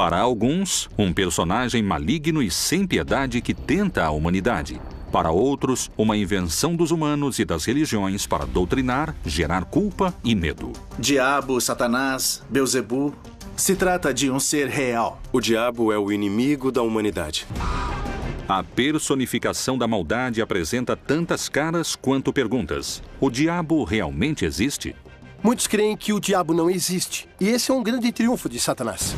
Para alguns, um personagem maligno e sem piedade que tenta a humanidade. Para outros, uma invenção dos humanos e das religiões para doutrinar, gerar culpa e medo. Diabo, Satanás, Beelzebu. Se trata de um ser real. O diabo é o inimigo da humanidade. A personificação da maldade apresenta tantas caras quanto perguntas. O diabo realmente existe? Muitos creem que o diabo não existe. E esse é um grande triunfo de Satanás.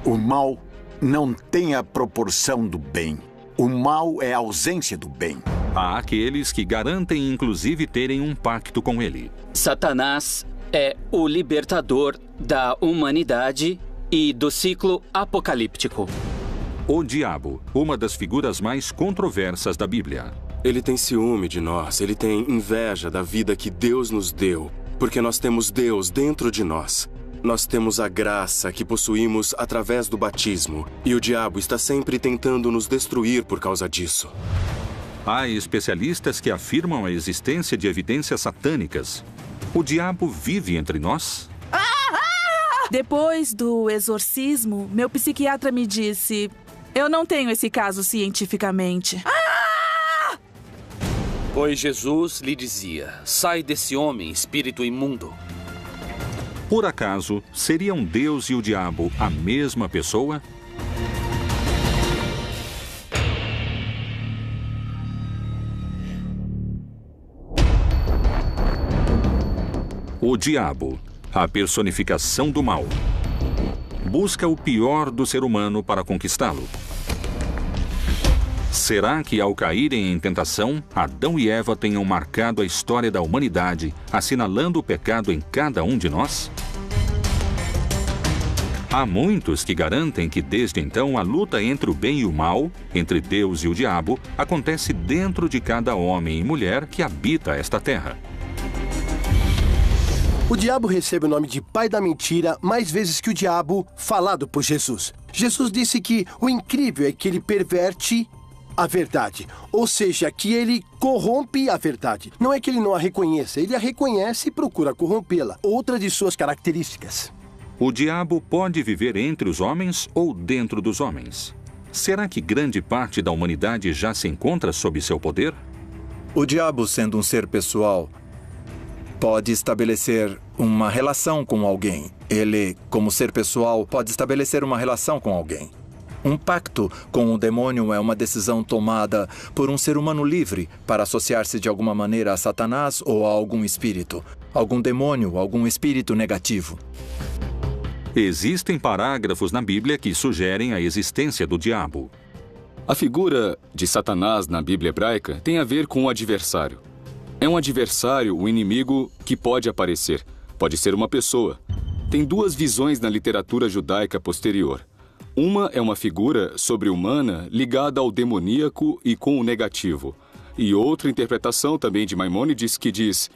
O mal não tem a proporção do bem. O mal é a ausência do bem. Há aqueles que garantem inclusive terem um pacto com ele. Satanás é o libertador da humanidade e do ciclo apocalíptico. O diabo, uma das figuras mais controversas da Bíblia. Ele tem ciúme de nós, ele tem inveja da vida que Deus nos deu, porque nós temos Deus dentro de nós. Nós temos a graça que possuímos através do batismo, e o diabo está sempre tentando nos destruir por causa disso. Há especialistas que afirmam a existência de evidências satânicas. O diabo vive entre nós? Depois do exorcismo, meu psiquiatra me disse: eu não tenho esse caso cientificamente. Pois Jesus lhe dizia: sai desse homem, espírito imundo. Por acaso, seriam Deus e o diabo a mesma pessoa? O diabo, a personificação do mal, busca o pior do ser humano para conquistá-lo. Será que, ao caírem em tentação, Adão e Eva tenham marcado a história da humanidade, assinalando o pecado em cada um de nós? Há muitos que garantem que, desde então, a luta entre o bem e o mal, entre Deus e o diabo, acontece dentro de cada homem e mulher que habita esta terra. O diabo recebe o nome de pai da mentira mais vezes que o diabo falado por Jesus. Jesus disse que o incrível é que ele perverte a verdade, ou seja, que ele corrompe a verdade. Não é que ele não a reconheça, ele a reconhece e procura corrompê-la. Outra de suas características. O diabo pode viver entre os homens ou dentro dos homens. Será que grande parte da humanidade já se encontra sob seu poder? O diabo, sendo um ser pessoal, pode estabelecer uma relação com alguém. Ele, como ser pessoal, pode estabelecer uma relação com alguém. Um pacto com o demônio é uma decisão tomada por um ser humano livre para associar-se de alguma maneira a Satanás ou a algum espírito, algum demônio, algum espírito negativo. Existem parágrafos na Bíblia que sugerem a existência do diabo. A figura de Satanás na Bíblia hebraica tem a ver com o adversário. É um adversário, um inimigo que pode aparecer. Pode ser uma pessoa. Tem duas visões na literatura judaica posterior. Uma é uma figura sobre-humana ligada ao demoníaco e com o negativo. E outra interpretação também de Maimônides que diz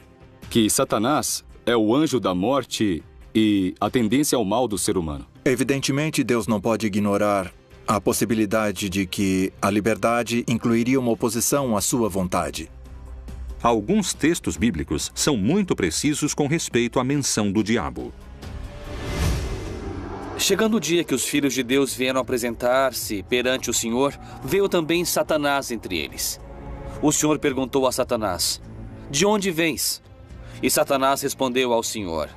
que Satanás é o anjo da morte e a tendência ao mal do ser humano. Evidentemente, Deus não pode ignorar a possibilidade de que a liberdade incluiria uma oposição à sua vontade. Alguns textos bíblicos são muito precisos com respeito à menção do diabo. Chegando o dia que os filhos de Deus vieram apresentar-se perante o Senhor, veio também Satanás entre eles. O Senhor perguntou a Satanás: de onde vens? E Satanás respondeu ao Senhor: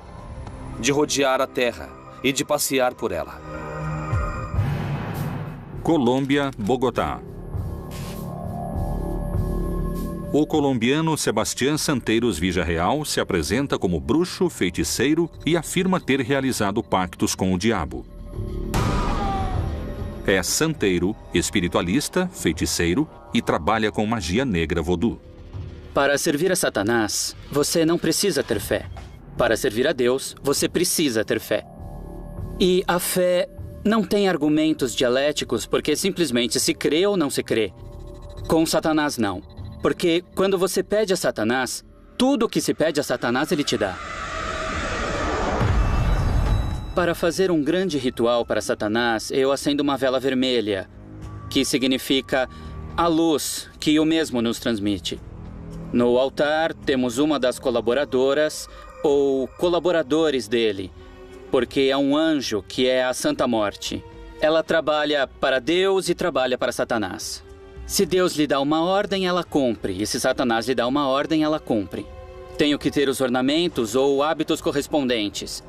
de rodear a terra e de passear por ela. Colômbia, Bogotá. O colombiano Sebastián Santeiros Villarreal se apresenta como bruxo, feiticeiro e afirma ter realizado pactos com o diabo. É santeiro, espiritualista, feiticeiro e trabalha com magia negra vodú. Para servir a Satanás, você não precisa ter fé. Para servir a Deus, você precisa ter fé. E a fé não tem argumentos dialéticos porque simplesmente se crê ou não se crê. Com Satanás, não. Porque quando você pede a Satanás, tudo o que se pede a Satanás ele te dá. Para fazer um grande ritual para Satanás, eu acendo uma vela vermelha, que significa a luz que o mesmo nos transmite. No altar, temos uma das colaboradoras ou colaboradores dele, porque é um anjo que é a Santa Morte. ela trabalha para Deus e trabalha para Satanás. Se Deus lhe dá uma ordem, ela cumpre. E se Satanás lhe dá uma ordem, ela cumpre. Tenho que ter os ornamentos ou hábitos correspondentes.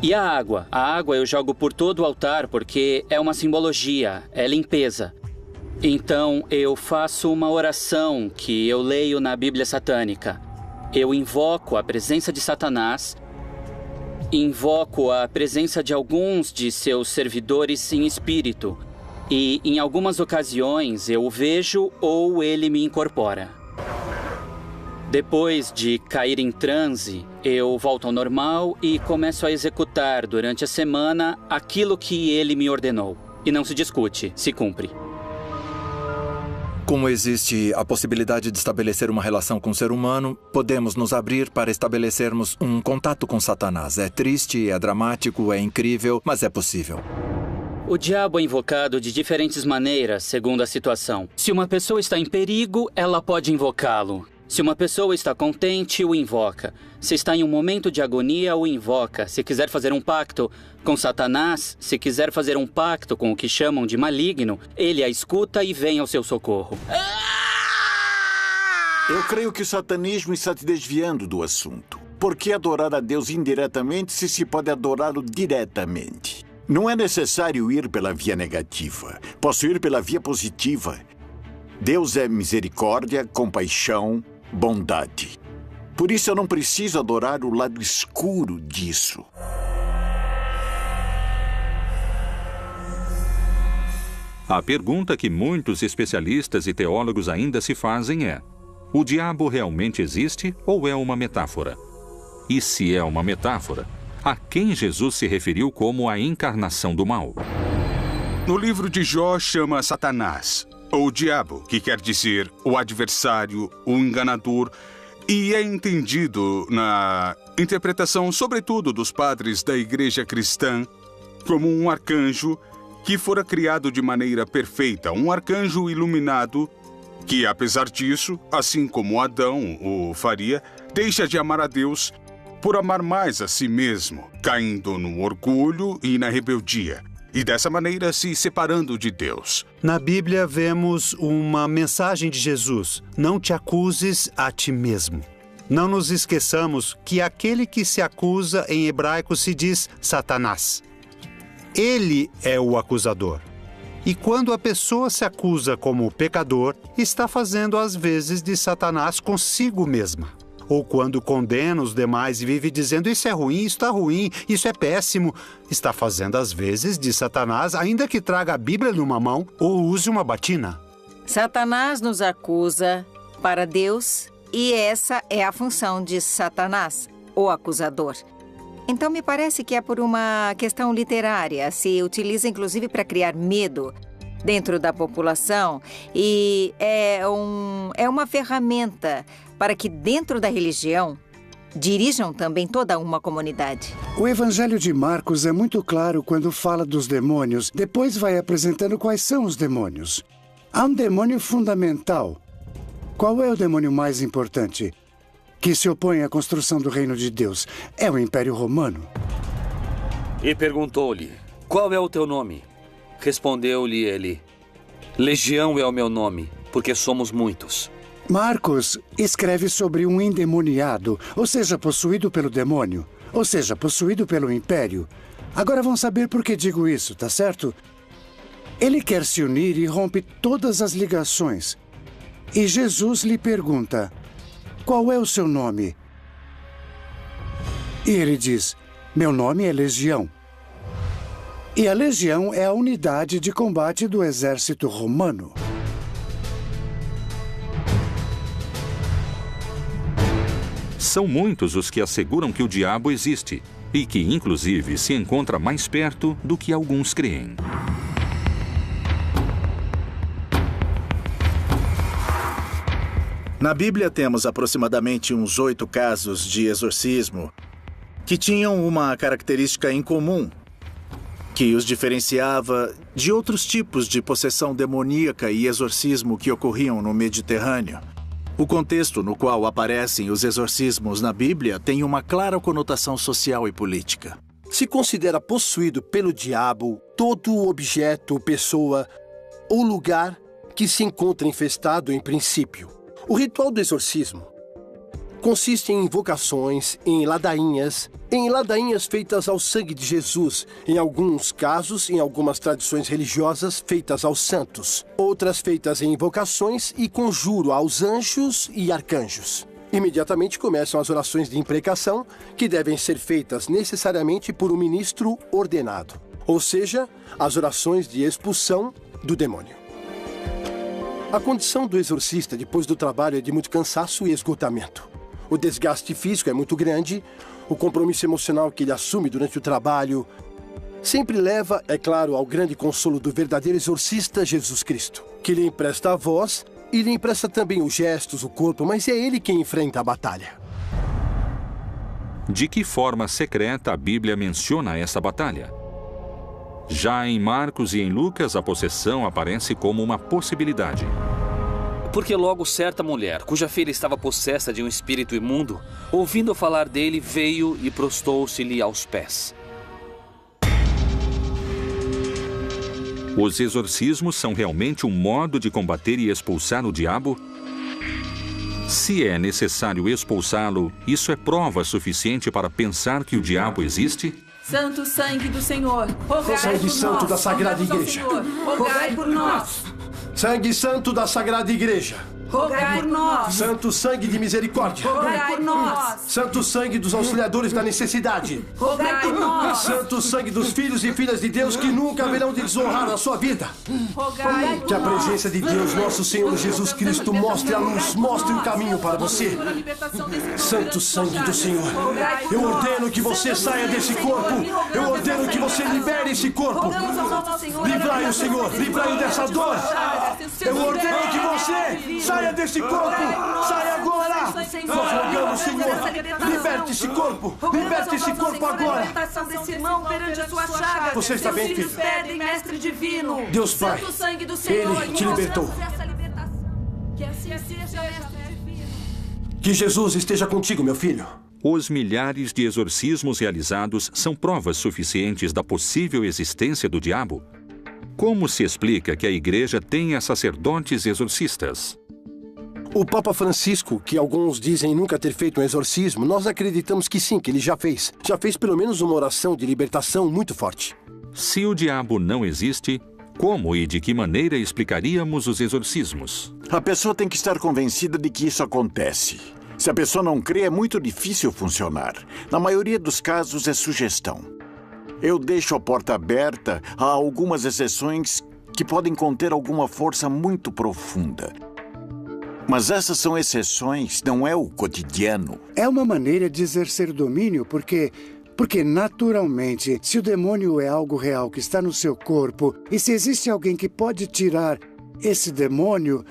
E a água? A água eu jogo por todo o altar porque é uma simbologia, é limpeza. Então eu faço uma oração que eu leio na Bíblia satânica. Eu invoco a presença de Satanás, invoco a presença de alguns de seus servidores em espírito. E em algumas ocasiões eu o vejo ou ele me incorpora. Depois de cair em transe, eu volto ao normal e começo a executar durante a semana aquilo que ele me ordenou. E não se discute, se cumpre. Como existe a possibilidade de estabelecer uma relação com o ser humano, podemos nos abrir para estabelecermos um contato com Satanás. É triste, é dramático, é incrível, mas é possível. O diabo é invocado de diferentes maneiras, segundo a situação. Se uma pessoa está em perigo, ela pode invocá-lo. Se uma pessoa está contente, o invoca. Se está em um momento de agonia, o invoca. Se quiser fazer um pacto com Satanás, se quiser fazer um pacto com o que chamam de maligno, ele a escuta e vem ao seu socorro. Eu creio que o satanismo está te desviando do assunto. Por que adorar a Deus indiretamente se pode adorá-lo diretamente? Não é necessário ir pela via negativa. Posso ir pela via positiva. Deus é misericórdia, compaixão, bondade. Por isso eu não preciso adorar o lado escuro disso. A pergunta que muitos especialistas e teólogos ainda se fazem é: o diabo realmente existe ou é uma metáfora? E se é uma metáfora, a quem Jesus se referiu como a encarnação do mal? No livro de Jó chama Satanás, ou o diabo, que quer dizer o adversário, o enganador, e é entendido na interpretação, sobretudo dos padres da igreja cristã, como um arcanjo que fora criado de maneira perfeita, um arcanjo iluminado que, apesar disso, assim como Adão o faria, deixa de amar a Deus por amar mais a si mesmo, caindo no orgulho e na rebeldia, e dessa maneira se separando de Deus. Na Bíblia vemos uma mensagem de Jesus: não te acuses a ti mesmo. Não nos esqueçamos que aquele que se acusa em hebraico se diz Satanás. Ele é o acusador. E quando a pessoa se acusa como pecador, está fazendo às vezes de Satanás consigo mesma. Ou quando condena os demais e vive dizendo isso é ruim, isso está ruim, isso é péssimo, está fazendo às vezes de Satanás, ainda que traga a Bíblia numa mão ou use uma batina. Satanás nos acusa para Deus e essa é a função de Satanás, o acusador. Então me parece que é por uma questão literária, se utiliza inclusive para criar medo dentro da população e é uma ferramenta para que dentro da religião dirijam também toda uma comunidade. O Evangelho de Marcos é muito claro quando fala dos demônios, depois vai apresentando quais são os demônios. Há um demônio fundamental. Qual é o demônio mais importante que se opõe à construção do reino de Deus? É o Império Romano. E perguntou-lhe: qual é o teu nome? Respondeu-lhe ele: Legião é o meu nome, porque somos muitos. Marcos escreve sobre um endemoniado, ou seja, possuído pelo demônio, ou seja, possuído pelo império. Agora vão saber por que digo isso, tá certo? Ele quer se unir e rompe todas as ligações. E Jesus lhe pergunta: qual é o seu nome? E ele diz: meu nome é Legião. E a legião é a unidade de combate do exército romano. São muitos os que asseguram que o diabo existe e que, inclusive, se encontra mais perto do que alguns creem. Na Bíblia temos aproximadamente uns 8 casos de exorcismo que tinham uma característica em comum, que os diferenciava de outros tipos de possessão demoníaca e exorcismo que ocorriam no Mediterrâneo. O contexto no qual aparecem os exorcismos na Bíblia tem uma clara conotação social e política. se considera possuído pelo diabo todo objeto, pessoa ou lugar que se encontra infestado em princípio. O ritual do exorcismo consiste em invocações, em ladainhas feitas ao sangue de Jesus, em alguns casos, em algumas tradições religiosas, feitas aos santos, outras feitas em invocações e conjuro aos anjos e arcanjos. Imediatamente começam as orações de imprecação, que devem ser feitas necessariamente por um ministro ordenado, ou seja, as orações de expulsão do demônio. A condição do exorcista depois do trabalho é de muito cansaço e esgotamento. O desgaste físico é muito grande, o compromisso emocional que ele assume durante o trabalho sempre leva, é claro, ao grande consolo do verdadeiro exorcista Jesus Cristo, que lhe empresta a voz e lhe empresta também os gestos, o corpo, mas é ele quem enfrenta a batalha. De que forma secreta a Bíblia menciona essa batalha? Já em Marcos e em Lucas, a possessão aparece como uma possibilidade. Porque logo certa mulher, cuja filha estava possessa de um espírito imundo, ouvindo falar dele, veio e prostou-se-lhe aos pés. Os exorcismos são realmente um modo de combater e expulsar o diabo? Se é necessário expulsá-lo, isso é prova suficiente para pensar que o diabo existe? Santo sangue do Senhor, rogai sangue por santo nós. da Sagrada Igreja, Rogai por nós. Sangue santo da Sagrada Igreja, Rogai por nós. Santo sangue de misericórdia, Rogai por nós. Santo sangue dos auxiliadores da necessidade, Rogai por nós. Santo sangue dos filhos e filhas de Deus que nunca haverão de desonrar a sua vida. Rogai por Que a nós. presença de Deus, nosso Senhor Jesus Cristo, mostre a luz, mostre o caminho para você. Santo sangue do Senhor, eu ordeno que você saia desse corpo. Eu ordeno que você libere esse corpo. Livrai-o, Senhor, livrai-o dessa dor. Eu ordeno que você saia desse corpo. Saia agora. Nós rogamos, Senhor, liberte esse corpo. Liberte esse corpo agora. Você está bem, filho? Deus Pai, Ele te libertou. Que Jesus esteja contigo, meu filho. Os milhares de exorcismos realizados são provas suficientes da possível existência do diabo? Como se explica que a Igreja tenha sacerdotes exorcistas? O Papa Francisco, que alguns dizem nunca ter feito um exorcismo, nós acreditamos que sim, que ele já fez. Já fez pelo menos uma oração de libertação muito forte. Se o diabo não existe, como e de que maneira explicaríamos os exorcismos? A pessoa tem que estar convencida de que isso acontece. Se a pessoa não crê, é muito difícil funcionar. Na maioria dos casos, é sugestão. Eu deixo a porta aberta a algumas exceções que podem conter alguma força muito profunda. Mas essas são exceções, não é o cotidiano. É uma maneira de exercer domínio, porque naturalmente, se o demônio é algo real que está no seu corpo, e se existe alguém que pode tirar esse demônio,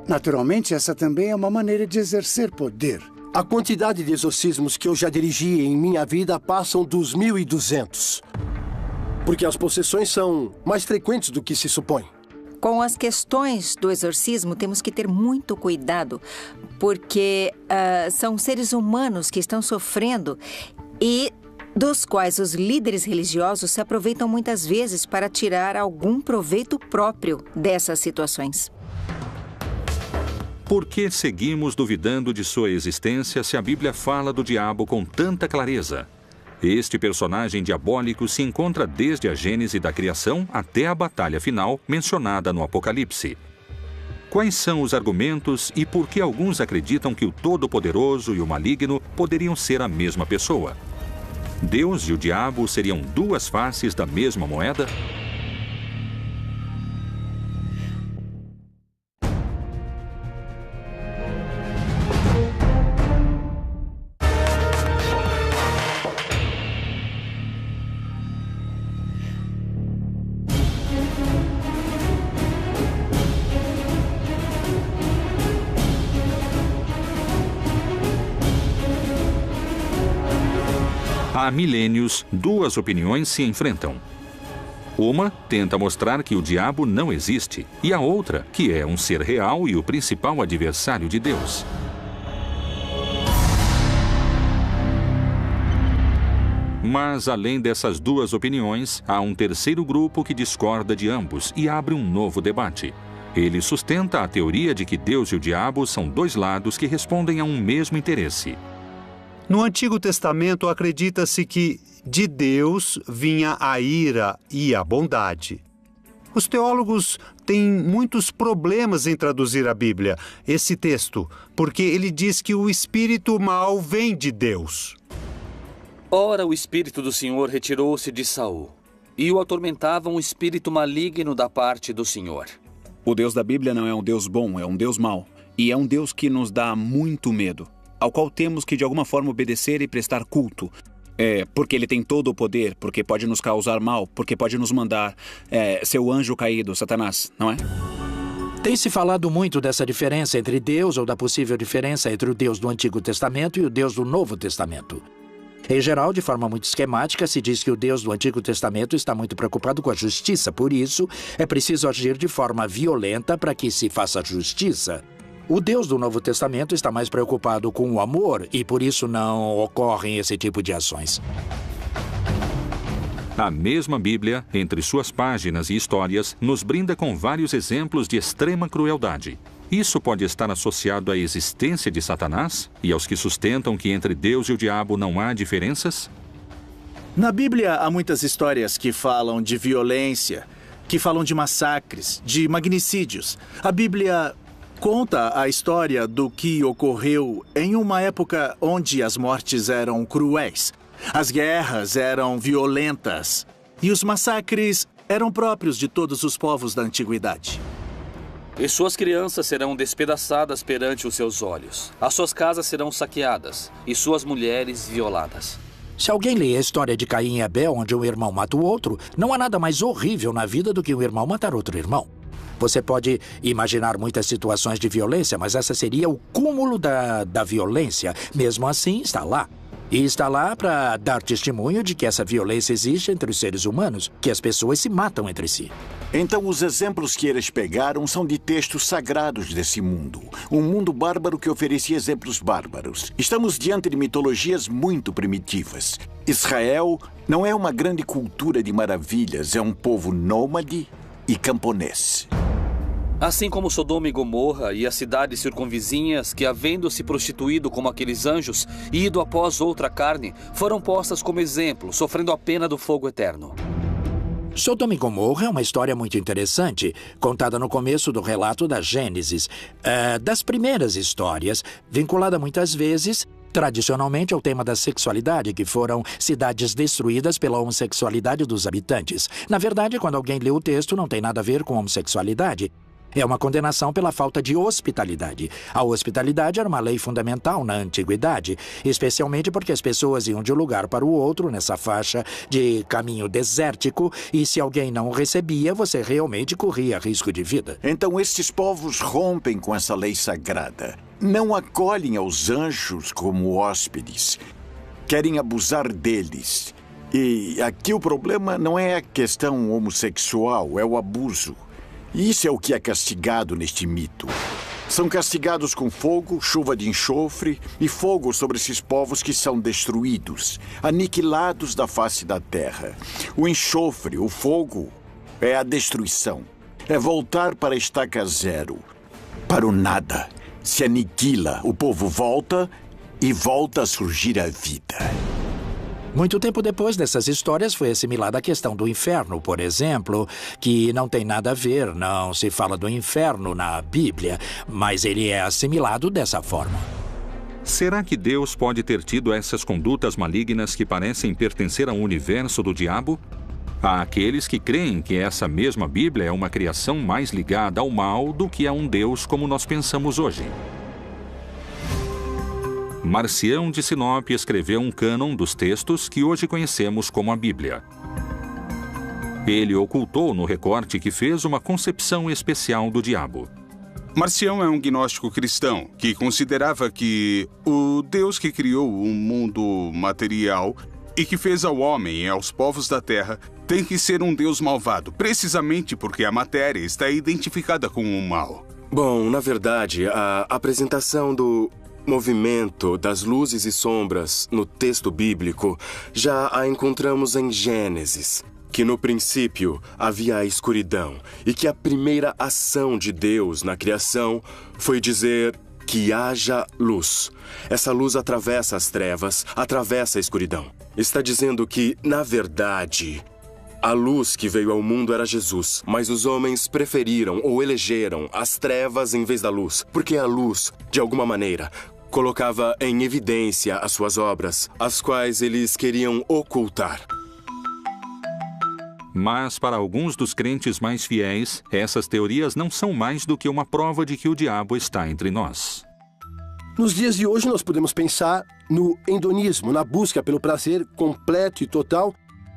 naturalmente essa também é uma maneira de exercer poder. A quantidade de exorcismos que eu já dirigi em minha vida passam dos 1.200. Porque as possessões são mais frequentes do que se supõe. Com as questões do exorcismo, temos que ter muito cuidado, porque são seres humanos que estão sofrendo e dos quais os líderes religiosos se aproveitam muitas vezes para tirar algum proveito próprio dessas situações. Por que seguimos duvidando de sua existência se a Bíblia fala do diabo com tanta clareza? Este personagem diabólico se encontra desde a gênese da criação até a batalha final mencionada no Apocalipse. Quais são os argumentos e por que alguns acreditam que o Todo-Poderoso e o Maligno poderiam ser a mesma pessoa? Deus e o diabo seriam duas faces da mesma moeda? Há milênios, duas opiniões se enfrentam. Uma tenta mostrar que o diabo não existe, e a outra que é um ser real e o principal adversário de Deus. Mas, além dessas duas opiniões, há um terceiro grupo que discorda de ambos e abre um novo debate. Ele sustenta a teoria de que Deus e o diabo são dois lados que respondem a um mesmo interesse. No Antigo Testamento, acredita-se que de Deus vinha a ira e a bondade. Os teólogos têm muitos problemas em traduzir a Bíblia, esse texto, porque ele diz que o espírito mau vem de Deus. Ora, o espírito do Senhor retirou-se de Saul, e o atormentava um espírito maligno da parte do Senhor. O Deus da Bíblia não é um Deus bom, é um Deus mau. E é um Deus que nos dá muito medo, ao qual temos que de alguma forma obedecer e prestar culto. Porque ele tem todo o poder, porque pode nos causar mal, porque pode nos mandar seu anjo caído, Satanás, não é? Tem se falado muito dessa diferença entre Deus, ou da possível diferença entre o Deus do Antigo Testamento e o Deus do Novo Testamento. Em geral, de forma muito esquemática, se diz que o Deus do Antigo Testamento está muito preocupado com a justiça. Por isso, é preciso agir de forma violenta para que se faça justiça. O Deus do Novo Testamento está mais preocupado com o amor e, por isso, não ocorrem esse tipo de ações. A mesma Bíblia, entre suas páginas e histórias, nos brinda com vários exemplos de extrema crueldade. Isso pode estar associado à existência de Satanás e aos que sustentam que entre Deus e o diabo não há diferenças? Na Bíblia há muitas histórias que falam de violência, que falam de massacres, de magnicídios. A Bíblia conta a história do que ocorreu em uma época onde as mortes eram cruéis, as guerras eram violentas e os massacres eram próprios de todos os povos da antiguidade. E suas crianças serão despedaçadas perante os seus olhos. As suas casas serão saqueadas e suas mulheres violadas. Se alguém lê a história de Caim e Abel, onde um irmão mata o outro, não há nada mais horrível na vida do que um irmão matar outro irmão. Você pode imaginar muitas situações de violência, mas essa seria o cúmulo da violência. Mesmo assim, está lá. E está lá para dar testemunho de que essa violência existe entre os seres humanos, que as pessoas se matam entre si. Então, os exemplos que eles pegaram são de textos sagrados desse mundo. Um mundo bárbaro que oferecia exemplos bárbaros. Estamos diante de mitologias muito primitivas. Israel não é uma grande cultura de maravilhas, é um povo nômade e camponês. Assim como Sodoma e Gomorra e as cidades circunvizinhas que, havendo se prostituído como aqueles anjos e ido após outra carne, foram postas como exemplo, sofrendo a pena do fogo eterno. Sodoma e Gomorra é uma história muito interessante, contada no começo do relato da Gênesis, das primeiras histórias, vinculada muitas vezes, tradicionalmente, ao tema da sexualidade, que foram cidades destruídas pela homossexualidade dos habitantes. Na verdade, quando alguém lê o texto, não tem nada a ver com homossexualidade. É uma condenação pela falta de hospitalidade. A hospitalidade era uma lei fundamental na antiguidade, especialmente porque as pessoas iam de um lugar para o outro nessa faixa de caminho desértico e se alguém não o recebia, você realmente corria risco de vida. Então estes povos rompem com essa lei sagrada. Não acolhem aos anjos como hóspedes. Querem abusar deles. E aqui o problema não é a questão homossexual, é o abuso. Isso é o que é castigado neste mito. São castigados com fogo, chuva de enxofre e fogo sobre esses povos que são destruídos, aniquilados da face da terra. O enxofre, o fogo, é a destruição. É voltar para a estaca zero, para o nada. Se aniquila, o povo volta e volta a surgir a vida. Muito tempo depois dessas histórias foi assimilada a questão do inferno, por exemplo, que não tem nada a ver, não se fala do inferno na Bíblia, mas ele é assimilado dessa forma. Será que Deus pode ter tido essas condutas malignas que parecem pertencer ao universo do diabo? Há aqueles que creem que essa mesma Bíblia é uma criação mais ligada ao mal do que a um Deus como nós pensamos hoje. Marcião de Sinop escreveu um cânon dos textos que hoje conhecemos como a Bíblia. Ele ocultou no recorte que fez uma concepção especial do diabo. Marcião é um gnóstico cristão que considerava que o Deus que criou o mundo material e que fez ao homem e aos povos da terra tem que ser um Deus malvado, precisamente porque a matéria está identificada com o mal. Bom, na verdade, a apresentação do movimento das luzes e sombras no texto bíblico já a encontramos em Gênesis, que no princípio havia a escuridão e que a primeira ação de Deus na criação foi dizer que haja luz. Essa luz atravessa as trevas, atravessa a escuridão. Está dizendo que, na verdade, a luz que veio ao mundo era Jesus, mas os homens preferiram ou elegeram as trevas em vez da luz, porque a luz, de alguma maneira, colocava em evidência as suas obras, as quais eles queriam ocultar. Mas, para alguns dos crentes mais fiéis, essas teorias não são mais do que uma prova de que o diabo está entre nós. Nos dias de hoje, nós podemos pensar no hedonismo, na busca pelo prazer completo e total.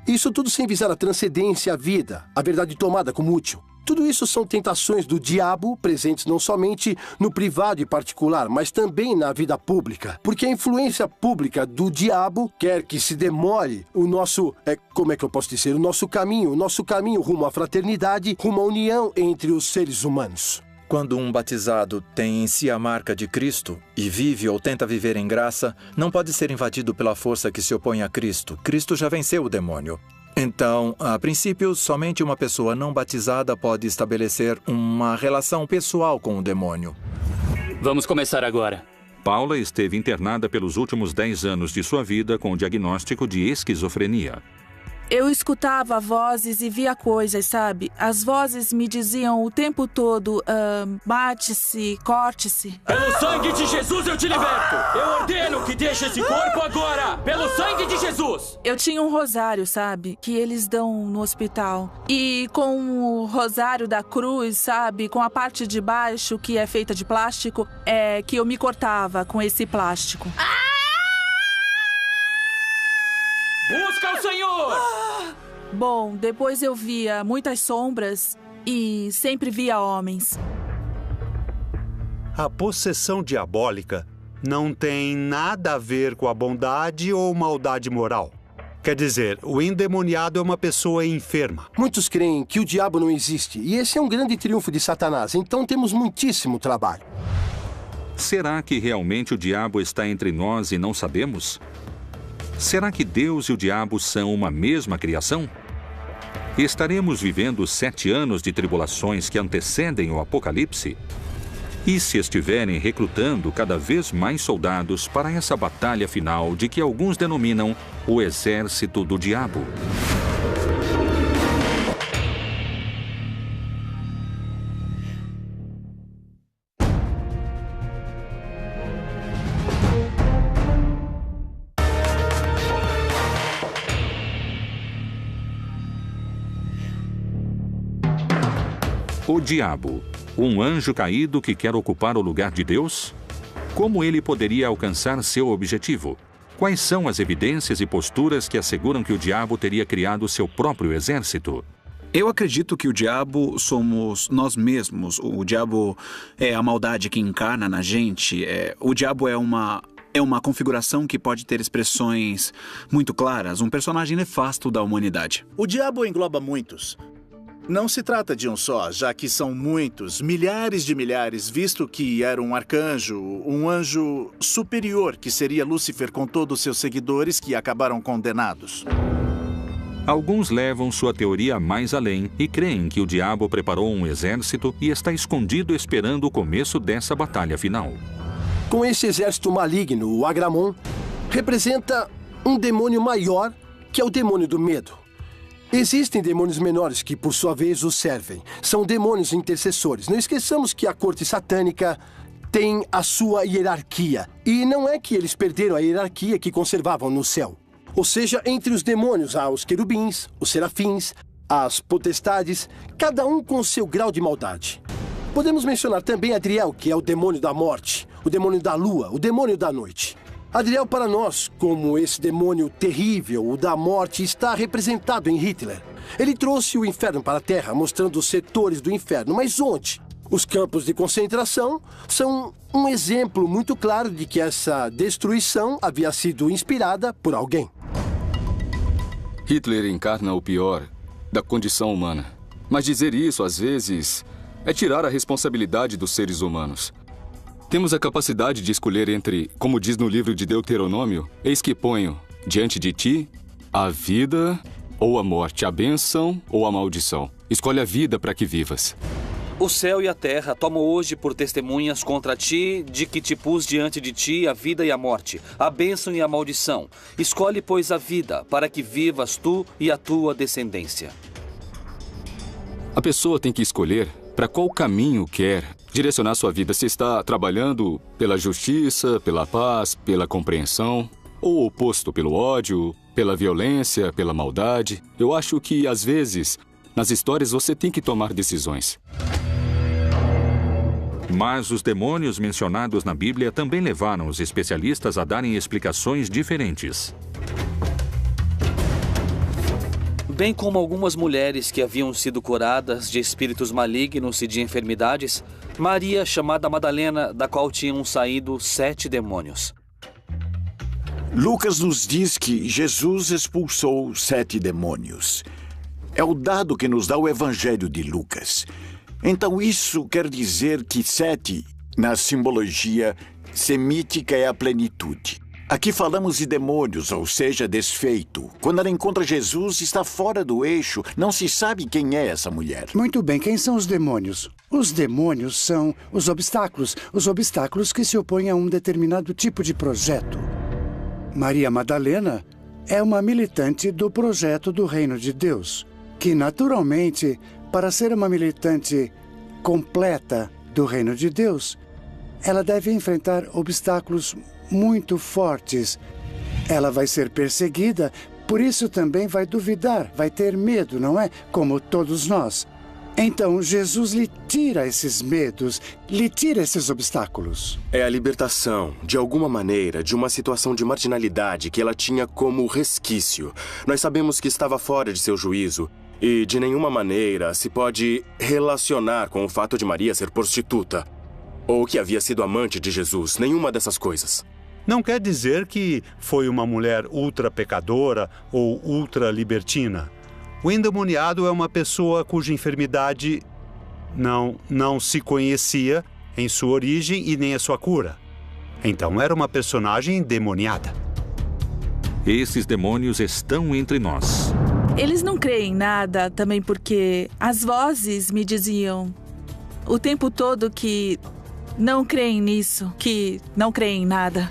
Isso tudo sem visar a transcendência, a vida, a verdade tomada como útil. Tudo isso são tentações do diabo, presentes não somente no privado e particular, mas também na vida pública. Porque a influência pública do diabo quer que se demore o nosso, o nosso caminho rumo à fraternidade, rumo à união entre os seres humanos. Quando um batizado tem em si a marca de Cristo e vive ou tenta viver em graça, não pode ser invadido pela força que se opõe a Cristo. Cristo já venceu o demônio. Então, a princípio, somente uma pessoa não batizada pode estabelecer uma relação pessoal com o demônio. Vamos começar agora. Paula esteve internada pelos últimos 10 anos de sua vida com o diagnóstico de esquizofrenia. Eu escutava vozes e via coisas, sabe? As vozes me diziam o tempo todo, mate-se, corte-se. Pelo sangue de Jesus eu te liberto! Eu ordeno que deixe esse corpo agora! Pelo sangue de Jesus! Eu tinha um rosário, sabe? Que eles dão no hospital. E com o rosário da cruz, sabe? Com a parte de baixo, que é feita de plástico, que eu me cortava com esse plástico. Busca o Senhor! Bom, depois eu via muitas sombras e sempre via homens. A possessão diabólica não tem nada a ver com a bondade ou maldade moral. Quer dizer, o endemoniado é uma pessoa enferma. Muitos creem que o diabo não existe, e esse é um grande triunfo de Satanás, então temos muitíssimo trabalho. Será que realmente o diabo está entre nós e não sabemos? Será que Deus e o diabo são uma mesma criação? Estaremos vivendo 7 anos de tribulações que antecedem o Apocalipse? E se estiverem recrutando cada vez mais soldados para essa batalha final de que alguns denominam o exército do diabo? O diabo, um anjo caído que quer ocupar o lugar de Deus? Como ele poderia alcançar seu objetivo? Quais são as evidências e posturas que asseguram que o diabo teria criado seu próprio exército? Eu acredito que o diabo somos nós mesmos. O diabo é a maldade que encarna na gente. O diabo é uma configuração que pode ter expressões muito claras, um personagem nefasto da humanidade. O diabo engloba muitos. Não se trata de um só, já que são muitos, milhares de milhares, visto que era um arcanjo, um anjo superior, que seria Lúcifer com todos os seus seguidores que acabaram condenados. Alguns levam sua teoria mais além e creem que o diabo preparou um exército e está escondido esperando o começo dessa batalha final. Com esse exército maligno, o Agramon representa um demônio maior, que é o demônio do medo. Existem demônios menores que, por sua vez, os servem. São demônios intercessores. Não esqueçamos que a corte satânica tem a sua hierarquia. E não é que eles perderam a hierarquia que conservavam no céu. Ou seja, entre os demônios há os querubins, os serafins, as potestades, cada um com seu grau de maldade. Podemos mencionar também Adriel, que é o demônio da morte, o demônio da lua, o demônio da noite. Adriel, para nós, como esse demônio terrível, o da morte, está representado em Hitler. Ele trouxe o inferno para a Terra, mostrando os setores do inferno. Mas onde? Os campos de concentração são um exemplo muito claro de que essa destruição havia sido inspirada por alguém. Hitler encarna o pior da condição humana. Mas dizer isso, às vezes, é tirar a responsabilidade dos seres humanos. Temos a capacidade de escolher entre, como diz no livro de Deuteronômio, eis que ponho diante de ti a vida ou a morte, a bênção ou a maldição. Escolhe a vida para que vivas. O céu e a terra tomam hoje por testemunhas contra ti, de que te pus diante de ti a vida e a morte, a bênção e a maldição. Escolhe, pois, a vida, para que vivas tu e a tua descendência. A pessoa tem que escolher para qual caminho quer direcionar sua vida. Se está trabalhando pela justiça, pela paz, pela compreensão, ou oposto pelo ódio, pela violência, pela maldade. Eu acho que, às vezes, nas histórias você tem que tomar decisões. Mas os demônios mencionados na Bíblia também levaram os especialistas a darem explicações diferentes. Bem como algumas mulheres que haviam sido curadas de espíritos malignos e de enfermidades, Maria, chamada Madalena, da qual tinham saído 7 demônios. Lucas nos diz que Jesus expulsou 7 demônios. É o dado que nos dá o Evangelho de Lucas. Então isso quer dizer que 7, na simbologia semítica, é a plenitude. Aqui falamos de demônios, ou seja, desfeito. Quando ela encontra Jesus, está fora do eixo. Não se sabe quem é essa mulher. Muito bem, quem são os demônios? Os demônios são os obstáculos que se opõem a um determinado tipo de projeto. Maria Madalena é uma militante do projeto do Reino de Deus, que naturalmente, para ser uma militante completa do Reino de Deus, ela deve enfrentar obstáculos muito fortes. Ela vai ser perseguida, por isso também vai duvidar, vai ter medo, não é? Como todos nós. Então, Jesus lhe tira esses medos, lhe tira esses obstáculos. É a libertação, de alguma maneira, de uma situação de marginalidade que ela tinha como resquício. Nós sabemos que estava fora de seu juízo e, de nenhuma maneira, se pode relacionar com o fato de Maria ser prostituta ou que havia sido amante de Jesus. Nenhuma dessas coisas. Não quer dizer que foi uma mulher ultra pecadora ou ultra libertina. O endemoniado é uma pessoa cuja enfermidade não se conhecia em sua origem e nem a sua cura. Então era uma personagem endemoniada. Esses demônios estão entre nós. Eles não creem em nada também porque as vozes me diziam o tempo todo que não creem nisso, que não creem em nada.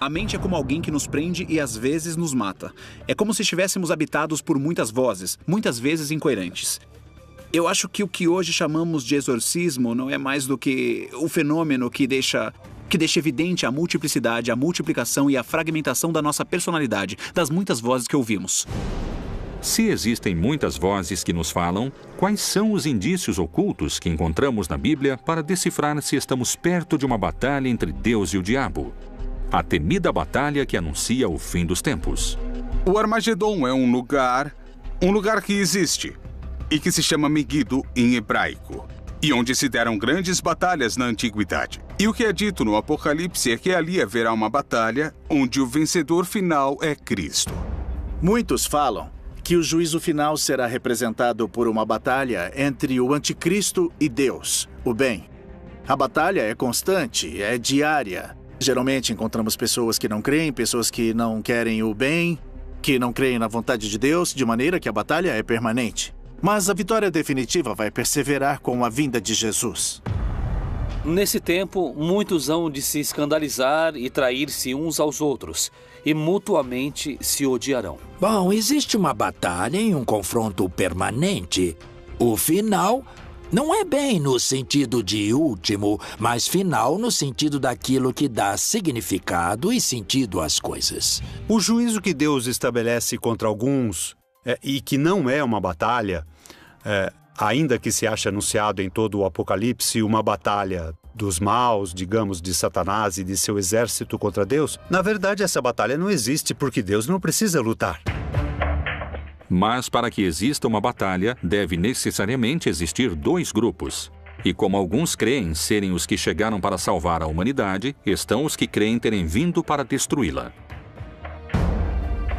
A mente é como alguém que nos prende e às vezes nos mata. É como se estivéssemos habitados por muitas vozes, muitas vezes incoerentes. Eu acho que o que hoje chamamos de exorcismo não é mais do que o fenômeno que deixa evidente a multiplicidade, a multiplicação e a fragmentação da nossa personalidade, das muitas vozes que ouvimos. Se existem muitas vozes que nos falam, quais são os indícios ocultos que encontramos na Bíblia para decifrar se estamos perto de uma batalha entre Deus e o diabo? A temida batalha que anuncia o fim dos tempos. O Armagedon é um lugar que existe e que se chama Megido em hebraico, e onde se deram grandes batalhas na antiguidade. E o que é dito no Apocalipse é que ali haverá uma batalha onde o vencedor final é Cristo. Muitos falam que o juízo final será representado por uma batalha entre o anticristo e Deus, o bem. A batalha é constante, é diária. Geralmente encontramos pessoas que não creem, pessoas que não querem o bem, que não creem na vontade de Deus, de maneira que a batalha é permanente. Mas a vitória definitiva vai perseverar com a vinda de Jesus. Nesse tempo, muitos hão de se escandalizar e trair-se uns aos outros, e mutuamente se odiarão. Bom, existe uma batalha e um confronto permanente. O final não é bem no sentido de último, mas final no sentido daquilo que dá significado e sentido às coisas. O juízo que Deus estabelece contra alguns, e que não é uma batalha, ainda que se ache anunciado em todo o Apocalipse uma batalha dos maus, digamos, de Satanás e de seu exército contra Deus, na verdade essa batalha não existe porque Deus não precisa lutar. Mas para que exista uma batalha, deve necessariamente existir 2 grupos. E como alguns creem serem os que chegaram para salvar a humanidade, estão os que creem terem vindo para destruí-la.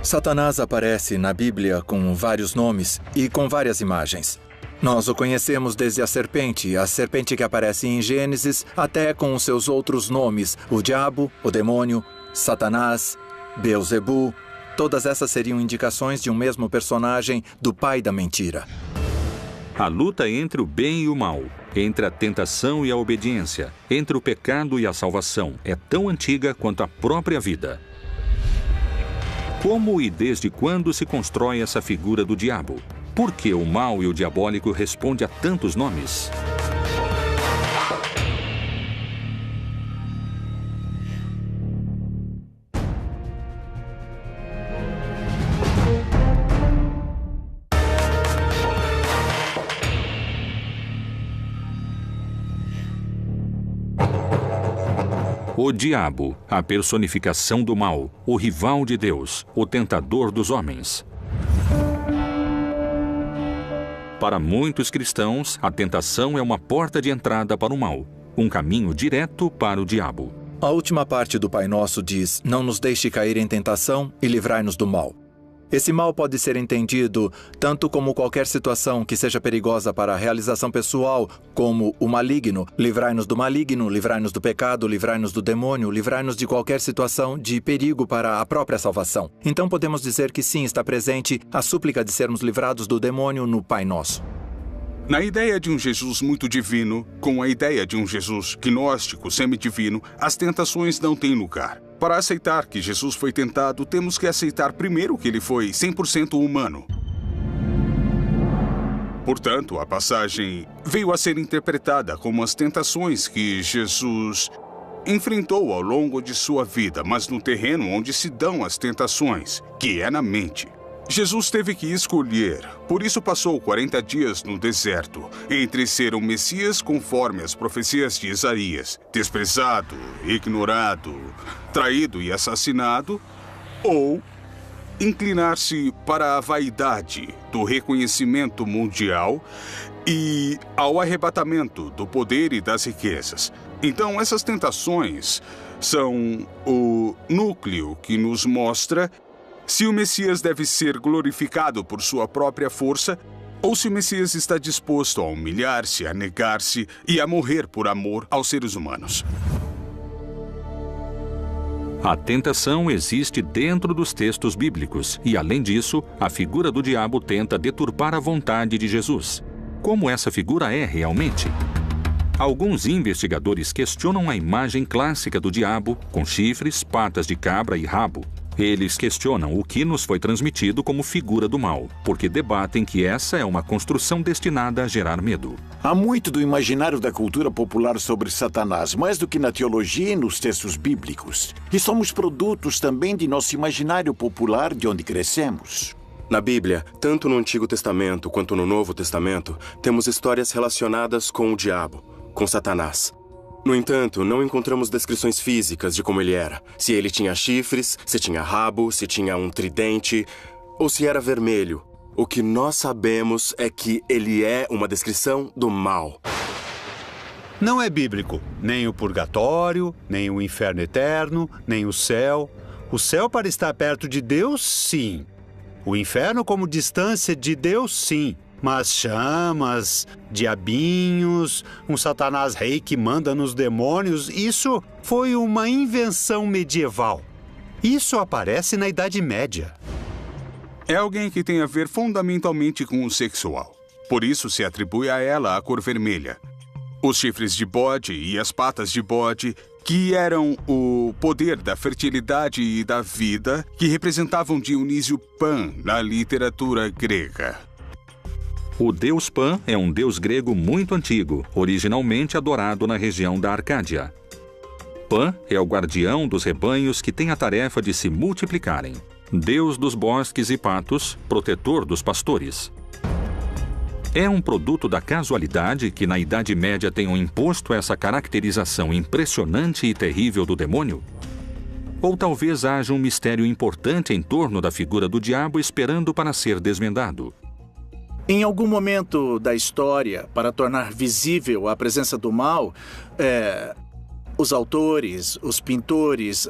Satanás aparece na Bíblia com vários nomes e com várias imagens. Nós o conhecemos desde a serpente que aparece em Gênesis, até com os seus outros nomes, o diabo, o demônio, Satanás, Beelzebu. Todas essas seriam indicações de um mesmo personagem, do pai da mentira. A luta entre o bem e o mal, entre a tentação e a obediência, entre o pecado e a salvação, é tão antiga quanto a própria vida. Como e desde quando se constrói essa figura do diabo? Por que o mal e o diabólico respondem a tantos nomes? O diabo, a personificação do mal, o rival de Deus, o tentador dos homens. Para muitos cristãos, a tentação é uma porta de entrada para o mal, um caminho direto para o diabo. A última parte do Pai Nosso diz: não nos deixe cair em tentação e livrai-nos do mal. Esse mal pode ser entendido tanto como qualquer situação que seja perigosa para a realização pessoal, como o maligno. Livrai-nos do maligno, livrai-nos do pecado, livrai-nos do demônio, livrai-nos de qualquer situação de perigo para a própria salvação. Então podemos dizer que sim, está presente a súplica de sermos livrados do demônio no Pai Nosso. Na ideia de um Jesus muito divino, com a ideia de um Jesus gnóstico semidivino, as tentações não têm lugar. Para aceitar que Jesus foi tentado, temos que aceitar primeiro que ele foi 100% humano. Portanto, a passagem veio a ser interpretada como as tentações que Jesus enfrentou ao longo de sua vida, mas no terreno onde se dão as tentações, que é na mente. Jesus teve que escolher, por isso passou 40 dias no deserto, entre ser um Messias conforme as profecias de Isaías, desprezado, ignorado, traído e assassinado, ou inclinar-se para a vaidade do reconhecimento mundial e ao arrebatamento do poder e das riquezas. Então, essas tentações são o núcleo que nos mostra se o Messias deve ser glorificado por sua própria força, ou se o Messias está disposto a humilhar-se, a negar-se e a morrer por amor aos seres humanos. A tentação existe dentro dos textos bíblicos e, além disso, a figura do diabo tenta deturpar a vontade de Jesus. Como essa figura é realmente? Alguns investigadores questionam a imagem clássica do diabo, com chifres, patas de cabra e rabo. Eles questionam o que nos foi transmitido como figura do mal, porque debatem que essa é uma construção destinada a gerar medo. Há muito do imaginário da cultura popular sobre Satanás, mais do que na teologia e nos textos bíblicos. E somos produtos também de nosso imaginário popular de onde crescemos. Na Bíblia, tanto no Antigo Testamento quanto no Novo Testamento, temos histórias relacionadas com o diabo, com Satanás. No entanto, não encontramos descrições físicas de como ele era. Se ele tinha chifres, se tinha rabo, se tinha um tridente, ou se era vermelho. O que nós sabemos é que ele é uma descrição do mal. Não é bíblico. Nem o purgatório, nem o inferno eterno, nem o céu. O céu para estar perto de Deus, sim. O inferno como distância de Deus, sim. Mas chamas, diabinhos, um Satanás rei que manda nos demônios, isso foi uma invenção medieval. Isso aparece na Idade Média. É alguém que tem a ver fundamentalmente com o sexual. Por isso se atribui a ela a cor vermelha. Os chifres de bode e as patas de bode, que eram o poder da fertilidade e da vida, que representavam Dionísio Pan na literatura grega. O deus Pan é um deus grego muito antigo, originalmente adorado na região da Arcádia. Pan é o guardião dos rebanhos que tem a tarefa de se multiplicarem. Deus dos bosques e patos, protetor dos pastores. É um produto da casualidade que na Idade Média tenham imposto essa caracterização impressionante e terrível do demônio? Ou talvez haja um mistério importante em torno da figura do diabo esperando para ser desvendado? Em algum momento da história, para tornar visível a presença do mal, os autores, os pintores,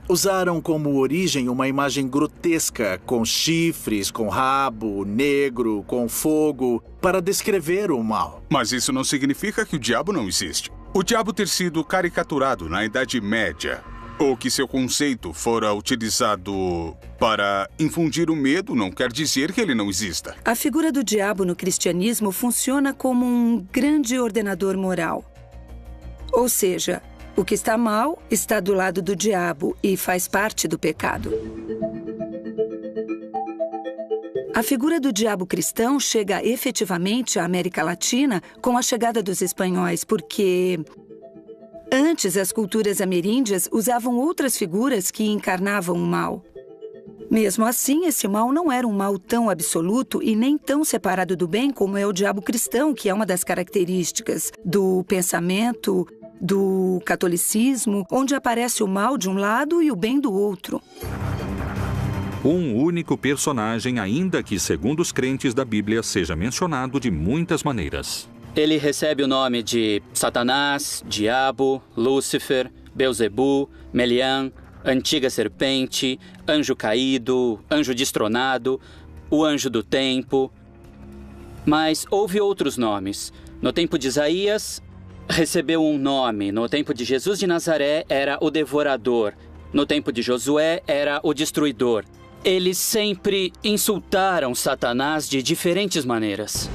usaram como origem uma imagem grotesca, com chifres, com rabo, negro, com fogo, para descrever o mal. Mas isso não significa que o diabo não existe. O diabo ter sido caricaturado na Idade Média, ou que seu conceito fora utilizado para infundir o medo, não quer dizer que ele não exista. A figura do diabo no cristianismo funciona como um grande ordenador moral. Ou seja, o que está mal está do lado do diabo e faz parte do pecado. A figura do diabo cristão chega efetivamente à América Latina com a chegada dos espanhóis, porque antes as culturas ameríndias usavam outras figuras que encarnavam o mal. Mesmo assim, esse mal não era um mal tão absoluto e nem tão separado do bem como é o diabo cristão, que é uma das características do pensamento do catolicismo, onde aparece o mal de um lado e o bem do outro. Um único personagem, ainda que, segundo os crentes da Bíblia, seja mencionado de muitas maneiras. Ele recebe o nome de Satanás, Diabo, Lúcifer, Belzebu, Melian, Antiga Serpente, Anjo Caído, Anjo Destronado, o Anjo do Tempo. Mas houve outros nomes. No tempo de Isaías, recebeu um nome. No tempo de Jesus de Nazaré, era o Devorador. No tempo de Josué, era o Destruidor. Eles sempre insultaram Satanás de diferentes maneiras.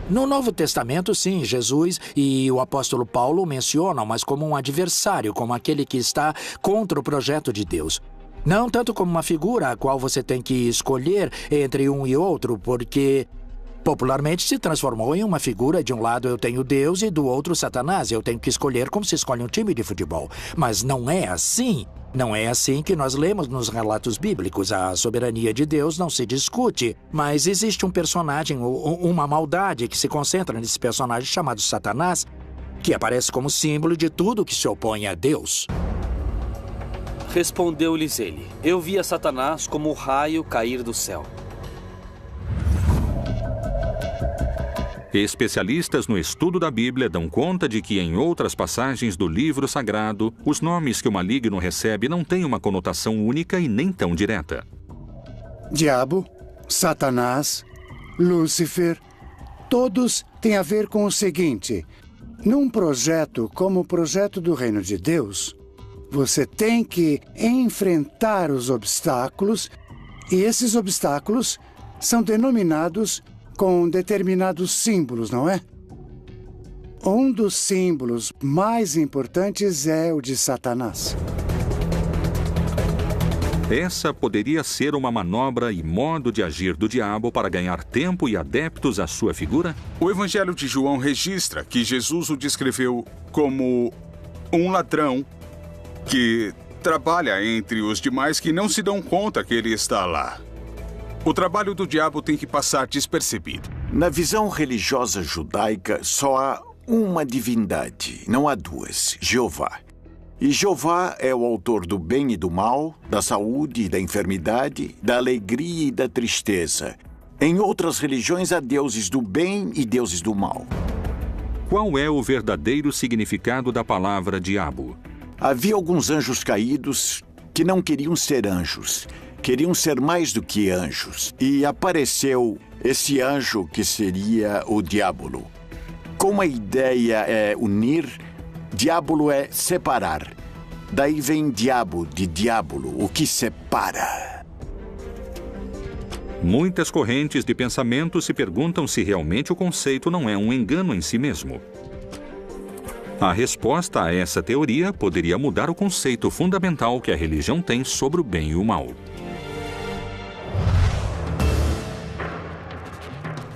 No Novo Testamento, sim, Jesus e o apóstolo Paulo mencionam, mas como um adversário, como aquele que está contra o projeto de Deus. Não tanto como uma figura a qual você tem que escolher entre um e outro, porque popularmente se transformou em uma figura. De um lado eu tenho Deus e do outro Satanás. Eu tenho que escolher como se escolhe um time de futebol. Mas não é assim. Não é assim que nós lemos nos relatos bíblicos. A soberania de Deus não se discute, mas existe um personagem, uma maldade que se concentra nesse personagem chamado Satanás, que aparece como símbolo de tudo que se opõe a Deus. Respondeu-lhes ele: eu via Satanás como o raio cair do céu. Especialistas no estudo da Bíblia dão conta de que, em outras passagens do livro sagrado, os nomes que o maligno recebe não têm uma conotação única e nem tão direta. Diabo, Satanás, Lúcifer, todos têm a ver com o seguinte: num projeto como o projeto do Reino de Deus, você tem que enfrentar os obstáculos, e esses obstáculos são denominados com determinados símbolos, não é? Um dos símbolos mais importantes é o de Satanás. Essa poderia ser uma manobra e modo de agir do diabo para ganhar tempo e adeptos à sua figura? O Evangelho de João registra que Jesus o descreveu como um ladrão que trabalha entre os demais que não se dão conta que ele está lá. O trabalho do diabo tem que passar despercebido. Na visão religiosa judaica, só há uma divindade, não há duas: Jeová. E Jeová é o autor do bem e do mal, da saúde e da enfermidade, da alegria e da tristeza. Em outras religiões há deuses do bem e deuses do mal. Qual é o verdadeiro significado da palavra diabo? Havia alguns anjos caídos que não queriam ser anjos. Queriam ser mais do que anjos. E apareceu esse anjo que seria o diabo. Como a ideia é unir, diabo é separar. Daí vem diabo, de diabolo, o que separa. Muitas correntes de pensamento se perguntam se realmente o conceito não é um engano em si mesmo. A resposta a essa teoria poderia mudar o conceito fundamental que a religião tem sobre o bem e o mal.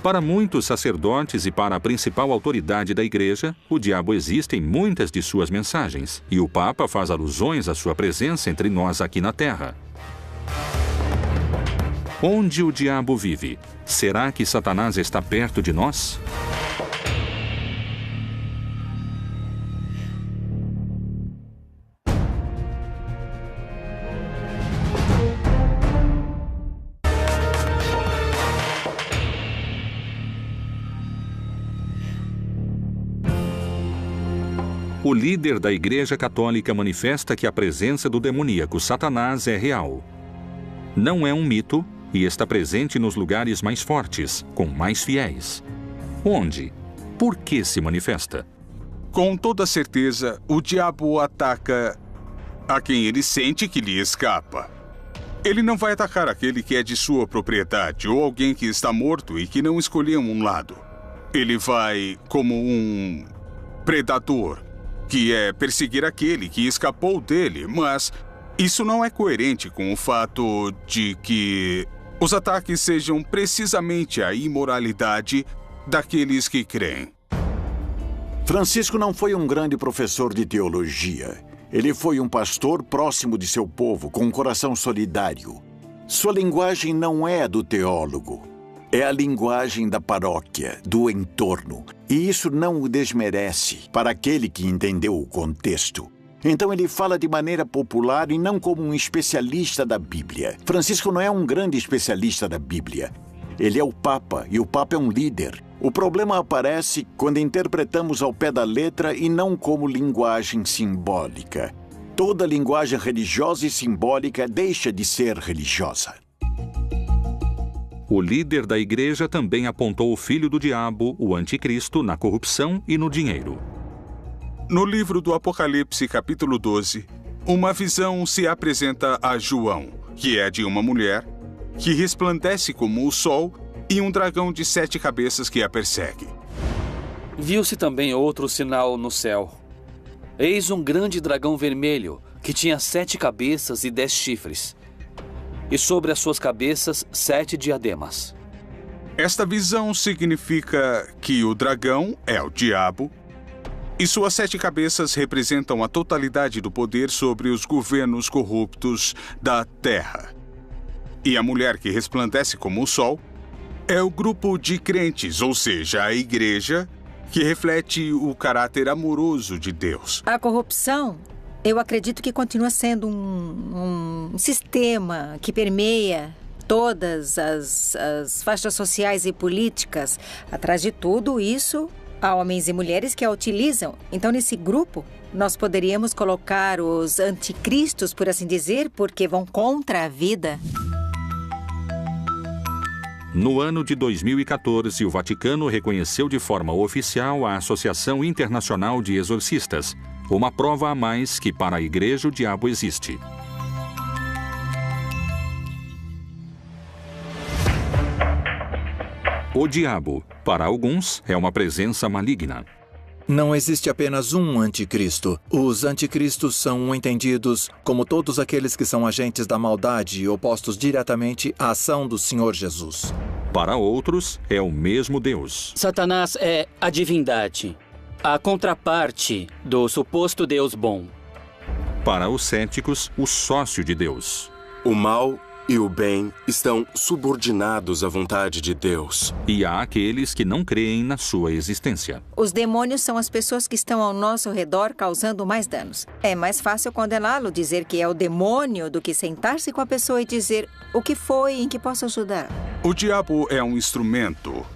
Para muitos sacerdotes e para a principal autoridade da Igreja, o diabo existe em muitas de suas mensagens, e o Papa faz alusões à sua presença entre nós aqui na Terra. Onde o diabo vive? Será que Satanás está perto de nós? O líder da Igreja Católica manifesta que a presença do demoníaco Satanás é real. Não é um mito e está presente nos lugares mais fortes, com mais fiéis. Onde? Por que se manifesta? Com toda certeza, o diabo ataca a quem ele sente que lhe escapa. Ele não vai atacar aquele que é de sua propriedade ou alguém que está morto e que não escolheu um lado. Ele vai como um predador, que é perseguir aquele que escapou dele, mas isso não é coerente com o fato de que os ataques sejam precisamente a imoralidade daqueles que creem. Francisco não foi um grande professor de teologia. Ele foi um pastor próximo de seu povo, com um coração solidário. Sua linguagem não é a do teólogo. É a linguagem da paróquia, do entorno. E isso não o desmerece para aquele que entendeu o contexto. Então ele fala de maneira popular e não como um especialista da Bíblia. Francisco não é um grande especialista da Bíblia. Ele é o Papa, e o Papa é um líder. O problema aparece quando interpretamos ao pé da letra e não como linguagem simbólica. Toda linguagem religiosa e simbólica deixa de ser religiosa. O líder da igreja também apontou o filho do diabo, o anticristo, na corrupção e no dinheiro. No livro do Apocalipse, capítulo 12, uma visão se apresenta a João, que é de uma mulher que resplandece como o sol e um dragão de 7 cabeças que a persegue. Viu-se também outro sinal no céu. Eis um grande dragão vermelho, que tinha 7 cabeças e 10 chifres, e sobre as suas cabeças 7 diademas. Esta visão significa que o dragão é o diabo, e suas 7 cabeças representam a totalidade do poder sobre os governos corruptos da terra. E a mulher que resplandece como o sol é o grupo de crentes, ou seja, a igreja, que reflete o caráter amoroso de Deus. A corrupção, eu acredito que continua sendo um sistema que permeia todas as faixas sociais e políticas. Atrás de tudo isso, há homens e mulheres que a utilizam. Então, nesse grupo, nós poderíamos colocar os anticristos, por assim dizer, porque vão contra a vida. No ano de 2014, o Vaticano reconheceu de forma oficial a Associação Internacional de Exorcistas, uma prova a mais que para a Igreja o diabo existe. O diabo, para alguns, é uma presença maligna. Não existe apenas um anticristo. Os anticristos são entendidos como todos aqueles que são agentes da maldade e opostos diretamente à ação do Senhor Jesus. Para outros, é o mesmo Deus. Satanás é a divindade, a contraparte do suposto Deus bom. Para os céticos, o sócio de Deus. O mal e o bem estão subordinados à vontade de Deus. E há aqueles que não creem na sua existência. Os demônios são as pessoas que estão ao nosso redor causando mais danos. É mais fácil condená-lo, dizer que é o demônio, do que sentar-se com a pessoa e dizer o que foi, em que posso ajudar. O diabo é um instrumento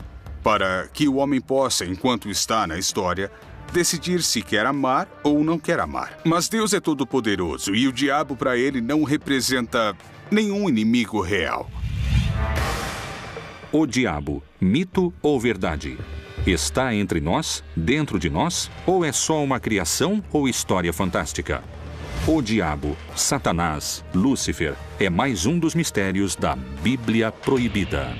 para que o homem possa, enquanto está na história, decidir se quer amar ou não quer amar. Mas Deus é todo-poderoso e o diabo, para ele, não representa nenhum inimigo real. O diabo, mito ou verdade? Está entre nós, dentro de nós, ou é só uma criação ou história fantástica? O diabo, Satanás, Lúcifer, é mais um dos mistérios da Bíblia Proibida.